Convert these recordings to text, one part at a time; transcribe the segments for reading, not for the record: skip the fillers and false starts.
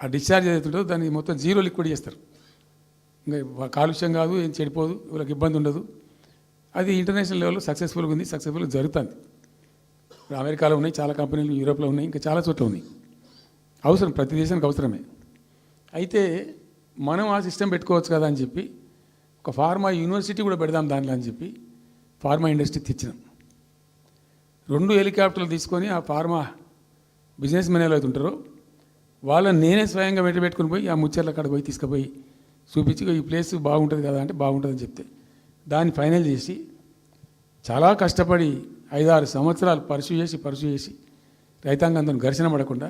ఆ డిశ్చార్జ్ ఏదైతుందో దాన్ని మొత్తం జీరో లిక్విడ్ చేస్తారు. ఇంకా కాలుష్యం కాదు, ఏం చెడిపోదు, వీళ్ళకి ఇబ్బంది ఉండదు. అది ఇంటర్నేషనల్ లెవెల్లో సక్సెస్ఫుల్గా ఉంది, సక్సెస్ఫుల్గా జరుగుతుంది. ఇప్పుడు అమెరికాలో ఉన్నాయి చాలా కంపెనీలు, యూరోప్లో ఉన్నాయి, ఇంకా చాలా చోట్ల ఉన్నాయి. అవసరం, ప్రతి దేశానికి అవసరమే. అయితే మనం ఆ సిస్టమ్ పెట్టుకోవచ్చు కదా అని చెప్పి ఒక ఫార్మా యూనివర్సిటీ కూడా పెడదాం దానిలో అని చెప్పి ఫార్మా ఇండస్ట్రీ తెచ్చినాం. 2 హెలికాప్టర్లు తీసుకొని ఆ ఫార్మా బిజినెస్ మెన్ ఎలా అవుతుంటారో వాళ్ళని నేనే స్వయంగా పెట్టుకుని పోయి ఆ ముచ్చర్ల కాడ పోయి తీసుకుపోయి చూపించి ఈ ప్లేస్ బాగుంటుంది కదా అంటే బాగుంటుందని చెప్తే దాన్ని ఫైనల్ చేసి చాలా కష్టపడి 5-6 సంవత్సరాలు పర్సూ చేసి రైతాంగంతో ఘర్షణ పడకుండా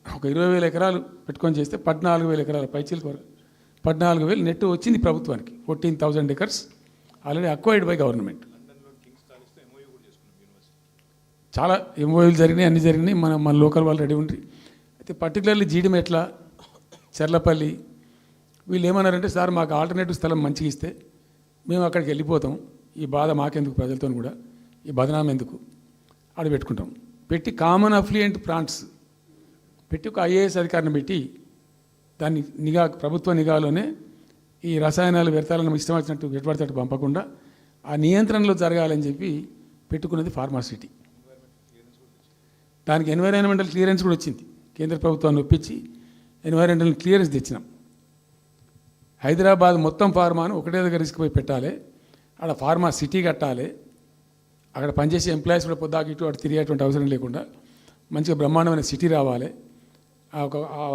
ఒక 20,000 ఎకరాలు పెట్టుకొని చేస్తే 14,000 ఎకరాల పైచీలకు వరకు 14,000 నెట్ వచ్చింది ప్రభుత్వానికి. 14,000 acres already acquired by government. చాలా ఎంఓయూలు జరిగినాయి, అన్నీ జరిగినాయి. మన లోకల్ వాళ్ళు రెడీ ఉండి. అయితే పర్టికులర్లీ జీడిమెట్ల, చర్లపల్లి వీళ్ళు ఏమన్నారంటే, సార్ మాకు ఆల్టర్నేటివ్ స్థలం మంచిగా ఇస్తే మేము అక్కడికి వెళ్ళిపోతాం, ఈ బాధ మాకెందుకు, ప్రజలతో కూడా ఈ బదనాం ఎందుకు, ఆడ పెట్టుకుంటాం. పెట్టి కామన్ అఫ్లుయెంట్ ప్లాంట్స్ పెట్టి ఒక ఐఏఎస్ అధికారిని పెట్టి దాన్ని ప్రభుత్వ నిఘాలోనే ఈ రసాయనాలు వ్యర్థాలను ఇష్టం వచ్చినట్టు ఎటుపడితట్టు పంపకుండా ఆ నియంత్రణలో జరగాలని చెప్పి పెట్టుకున్నది ఫార్మాసిటీ. దానికి ఎన్వైరాన్మెంటల్ క్లియరెన్స్ కూడా వచ్చింది. కేంద్ర ప్రభుత్వాన్ని ఒప్పించి ఎన్వైరాన్మెంటల్ క్లియరెన్స్ తెచ్చినాం. హైదరాబాద్ మొత్తం ఫార్మాను ఒకటే దగ్గర తీసుకుపోయి పెట్టాలి, ఆడ ఫార్మా సిటీ కట్టాలి, అక్కడ పనిచేసే ఎంప్లాయీస్ కూడా పొద్దాకి ఇటు అటు తిరిగేటువంటి అవసరం లేకుండా మంచిగా బ్రహ్మాండమైన సిటీ రావాలి,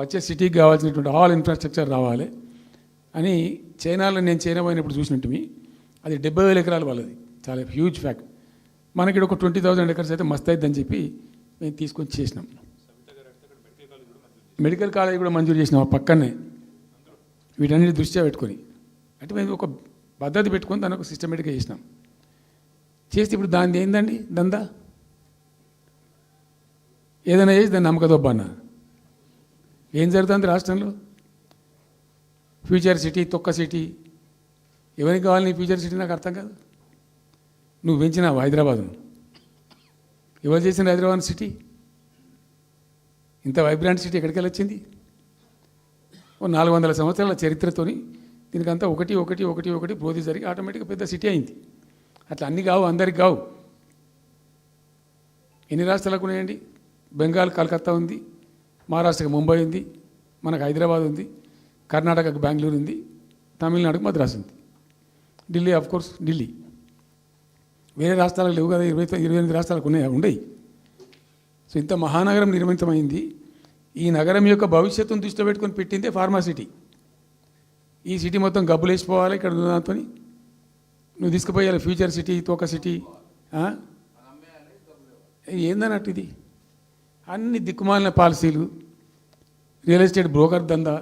వచ్చే సిటీకి కావాల్సినటువంటి ఆల్ ఇన్ఫ్రాస్ట్రక్చర్ రావాలి అని చైనాలో నేను చైనా పోయినప్పుడు చూసినట్టు అది 70,000 ఎకరాలు వాళ్ళది, చాలా హ్యూజ్ ఫ్యాక్ట్. మనకి ఒక 20,000 acres అయితే మస్తు అవుతుందని చెప్పి మేము తీసుకొని చేసినాం. మెడికల్ కాలేజ్ కూడా మంజూరు చేసినాం ఆ పక్కనే, వీటన్నిటి దృష్ట్యా పెట్టుకొని. అంటే మేము ఒక పద్ధతి పెట్టుకొని దాన్ని ఒక సిస్టమేటిక్గా చేసినాం. చేస్తే ఇప్పుడు దాన్ని ఏందండి దందా, ఏదైనా చేసి దాన్ని నమ్మకదొబ్బన్న. ఏం జరుగుతుంది రాష్ట్రంలో? ఫ్యూచర్ సిటీ, తొక్క సిటీ, ఎవరికి కావాలి నీ ఫ్యూచర్ సిటీ? నాకు అర్థం కాదు. నువ్వు పెంచినావు హైదరాబాద్ను, ఎవరు చేసిన హైదరాబాద్ సిటీ? ఇంత వైబ్రాంట్ సిటీ ఎక్కడికి వెళ్ళొచ్చింది? 400 సంవత్సరాల చరిత్రతోని దీనికంతా ఒకటి బోధి జరిగి ఆటోమేటిక్గా పెద్ద సిటీ అయింది. అట్లా అన్నీ కావు, అందరికి కావు. ఎన్ని రాష్ట్రాలకు ఉన్నాయండి? బెంగాల్ కలకత్తా ఉంది, మహారాష్ట్రకి ముంబై ఉంది, మనకు హైదరాబాద్ ఉంది, కర్ణాటకకు బెంగళూరు ఉంది, తమిళనాడుకు మద్రాసు ఉంది, ఢిల్లీ కోర్స్ ఢిల్లీ. వేరే రాష్ట్రాలకు లేవు కదా, 28 రాష్ట్రాలకు ఉండయి. సో ఇంత మహానగరం నిర్మితమైంది. ఈ నగరం యొక్క భవిష్యత్తును దృష్టిలో పెట్టుకొని పెట్టిందే ఫార్మాసిటీ. ఈ సిటీ మొత్తం గబ్బులు వేసిపోవాలి ఇక్కడ దాంతో, నువ్వు తీసుకుపోయాలి ఫ్యూచర్ సిటీ, తోక సిటీ. ఏందన్నట్టు ఇది? అన్ని దిక్కుమాలిన పాలసీలు, రియల్ ఎస్టేట్ బ్రోకర్ దందా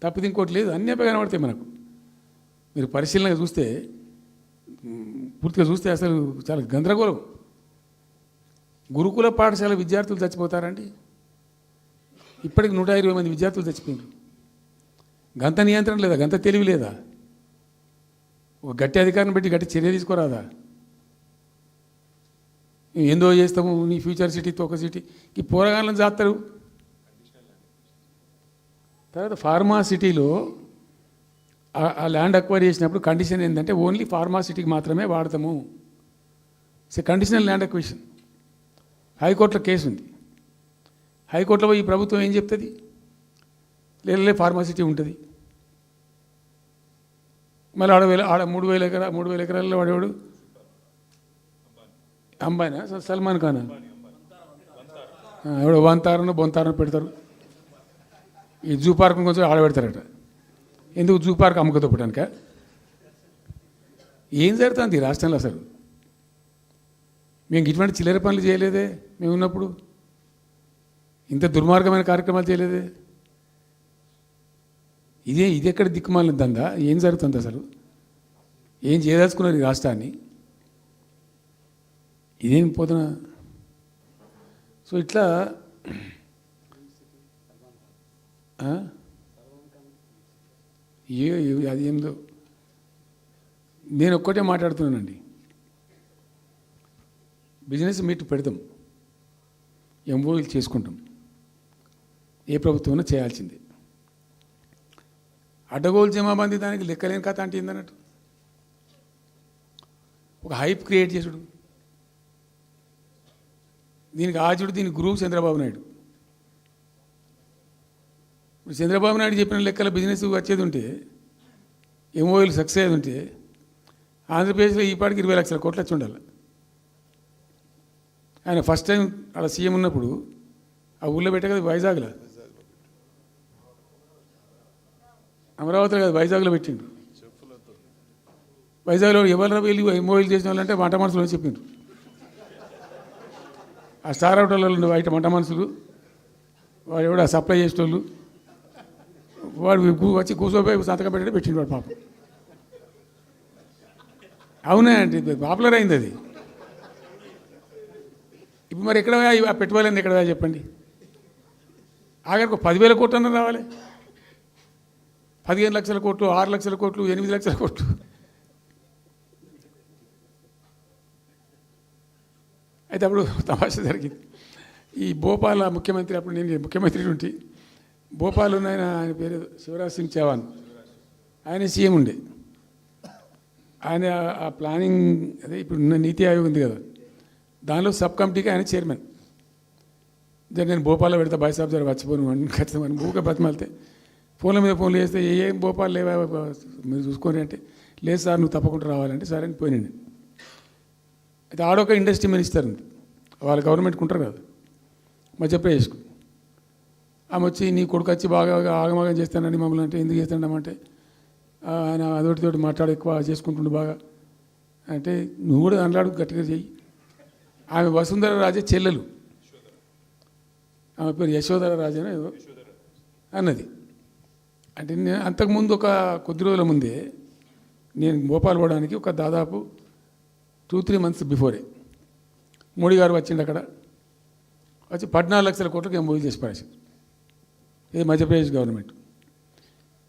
తప్పితే ఇంకోటి లేదు. అన్నీ కనబడతాయి మనకు. మీరు పరిశీలనగా చూస్తే, పూర్తిగా చూస్తే అసలు చాలా గందరగోళం. గురుకుల పాఠశాల విద్యార్థులు చచ్చిపోతారండి. ఇప్పటికి 120 మంది విద్యార్థులు చచ్చిపోయినారు. గంత నియంత్రణ లేదా? గంత తెలివి లేదా? ఒక గట్టి అధికారిని పెట్టి గట్టి చర్య తీసుకోరాదా? ఏందో చేస్తాము నీ ఫ్యూచర్ సిటీ, తోక సిటీ, ఈ పోరగాళ్ళని చేస్తారు. తర్వాత ఫార్మా సిటీలో ఆ ల్యాండ్ అక్వైర్ చేసినప్పుడు కండిషన్ ఏంటంటే ఓన్లీ ఫార్మా సిటీకి మాత్రమే వాడతాము. Conditional land acquisition. హైకోర్టులో కేసు ఉంది. హైకోర్టులో ఈ ప్రభుత్వం ఏం చెప్తుంది? లేలే ఫార్మా సిటీ ఉంటుంది. మళ్ళీ ఆడ 3,000 ఎకరాల్లో వాడేవాడు అంబానా, సల్మాన్ ఖానా, ఎవడో బొంతారనో పెడతారు. ఈ జూ పార్క్ కొంచెం ఆడబెడతారట. ఎందుకు? జూ పార్క్ అమ్మకతో పెట్టానుక? ఏం జరుగుతుంది ఈ రాష్ట్రంలో అసలు? మేము ఇటువంటి చిల్లర పనులు చేయలేదే మేము ఉన్నప్పుడు, ఇంత దుర్మార్గమైన కార్యక్రమాలు చేయలేదే. ఇది ఎక్కడ దిక్కుమాలిన దందా? ఏం జరుగుతుంది అసలు? ఏం చేయదలుచుకున్నారు ఈ రాష్ట్రాన్ని? ఇదేం పోతున్నా? సో ఇట్లా అది ఏందో నేను ఒక్కటే మాట్లాడుతున్నానండి. బిజినెస్ మీట్ పెడతాం, ఎంఓయూలు చేసుకుంటాం, ఏ ప్రభుత్వం చేయాల్సిందే. అడ్డగోలు జమాబందీ దానికి లెక్కలేని కథ అంటే ఏందన్నట్టు, ఒక హైప్ క్రియేట్ చేసుడు, దీనికి ఆజుడు, దీనికి గురువు చంద్రబాబు నాయుడు. ఇప్పుడు చంద్రబాబు నాయుడు చెప్పిన లెక్కల బిజినెస్ వచ్చేది ఉంటే, ఎంఓఎల్ సక్సెస్ అయ్యేది ఉంటే ఆంధ్రప్రదేశ్లో ఈ పాటికి 20 లక్షల కోట్లు వచ్చి ఉండాలి. ఆయన ఫస్ట్ టైం అలా సీఎం ఉన్నప్పుడు ఆ ఊళ్ళో పెట్టే కదా, వైజాగ్లో, అమరావతిలో కదా, వైజాగ్లో పెట్టిండు. వైజాగ్లో ఎవరు వెళ్ళి ఎంఓఎల్ చేసిన వాళ్ళంటే వంట మనుషులు అని చెప్పిండ్రు. ఆ స్టార్ హోటల్లో ఉండే బయట వంట మనుషులు, వాడు ఎవడ సప్లై చేసేటోళ్ళు, వాడు వచ్చి కూర్చోపోయి సంతకం పెట్టే పెట్టిండు వాడు పాపం. అవునా అంటే పాపులర్ అయింది అది. ఇప్పుడు మరి ఎక్కడ ఆ పెట్టుబడి ఎక్కడ చెప్పండి. ఆఖరికి 10,000 కోట్లు అన్న రావాలి, 15 లక్షల కోట్లు, 6 లక్షల కోట్లు, 8 లక్షల కోట్లు. అయితే అప్పుడు తమాషా జరిగింది. ఈ భోపాల్ ముఖ్యమంత్రి, అప్పుడు నేను ముఖ్యమంత్రి ఉంటే, భోపాల్ ఉన్న ఆయన పేరు శివరాజ్ సింగ్ చౌహాన్, ఆయన సీఎం ఉండే. ఆయన ఆ ప్లానింగ్, అదే ఇప్పుడు నీతి ఆయోగ్ ఉంది కదా, దానిలో సబ్ కమిటీకి ఆయన చైర్మన్. నేను భోపాల్లో పెడతా బాయ్ సాబ్ జర వచ్చిపోను అని ఖచ్చితంగా ఊరికే బతిమాలితే, ఫోన్ల మీద ఫోన్లు చేస్తే ఏం భోపాల్ లేవా మీరు చూసుకొని అంటే, లేదు సార్ నువ్వు తప్పకుండా రావాలంటే సరే అని పోయినండి. అయితే ఆడొక ఇండస్ట్రీ మినిస్టర్ ఉంది, వాళ్ళ గవర్నమెంట్కి ఉంటారు కదా మధ్యప్రదేశ్కు. ఆమె వచ్చి నీ కొడుకు వచ్చి బాగా ఆగమాగం చేస్తానని మమ్మల్ని అంటే, ఎందుకు చేస్తాడమంటే ఆయన అదొకటితోటి మాట్లాడి ఎక్కువ చేసుకుంటుండు బాగా అంటే, నువ్వు కూడా అన్నాడు గట్టిగా చెయ్యి. ఆమె వసుంధర రాజే చెల్లెలు, ఆమె పేరు యశోధర రాజేనా ఏదో అన్నది. అంటే నేను అంతకుముందు ఒక కొద్ది రోజుల ముందే నేను భోపాల్ పోవడానికి ఒక దాదాపు 2-3 మంత్స్ బిఫోరే మోడీ గారు వచ్చిండు. అక్కడ వచ్చి 14 లక్షల కోట్లకు ఎంఓయూ చేసి పడేసింది. ఇది మధ్యప్రదేశ్ గవర్నమెంట్.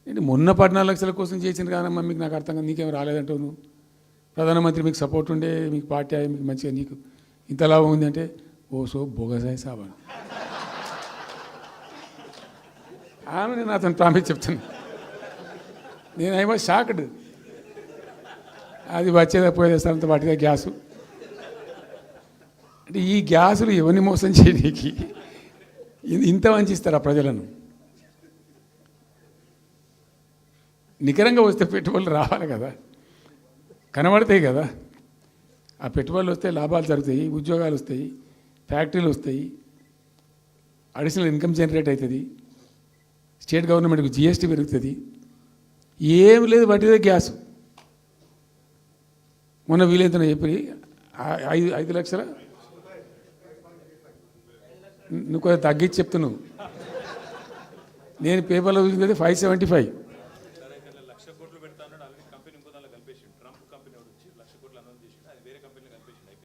ఏంటి మొన్న 14 లక్షల కోసం చేసింది కాదమ్మా, మీకు నాకు అర్థం కాదు, నీకేం రాలేదంటావు నువ్వు, ప్రధానమంత్రి మీకు సపోర్ట్ ఉండే, మీకు పార్టీ అయ్యి మీకు మంచిగా నీకు ఇంత లాభం ఉంది అంటే, ఓ సో బోగసాయి సాబా ఆమె. నేను అతను ప్రామిస్ చెప్తాను, నేను ఐ వాజ్ షాక్డ్. అది వచ్చేదా పోయేదేస్తానంత వాటిగా గ్యాసు అంటే, ఈ గ్యాసులు ఎవరిని మోసం చేయడానికి ఇంత వంచిస్తారా ప్రజలను? నికరంగా వస్తే పెట్టుబడులు రావాలి కదా, కనబడతాయి కదా. ఆ పెట్టుబడులు వస్తే లాభాలు జరుగుతాయి, ఉద్యోగాలు వస్తాయి, ఫ్యాక్టరీలు వస్తాయి, అడిషనల్ ఇన్కమ్ జనరేట్ అవుతుంది, స్టేట్ గవర్నమెంట్కి జిఎస్టీ పెరుగుతుంది. ఏం లేదు, వాటిదే గ్యాసు. మొన్న వీలైతే చెప్పి 5 లక్షల, నువ్వు కొంచెం తగ్గించి చెప్తున్నావు. నేను పేపర్లో చూసింది 575.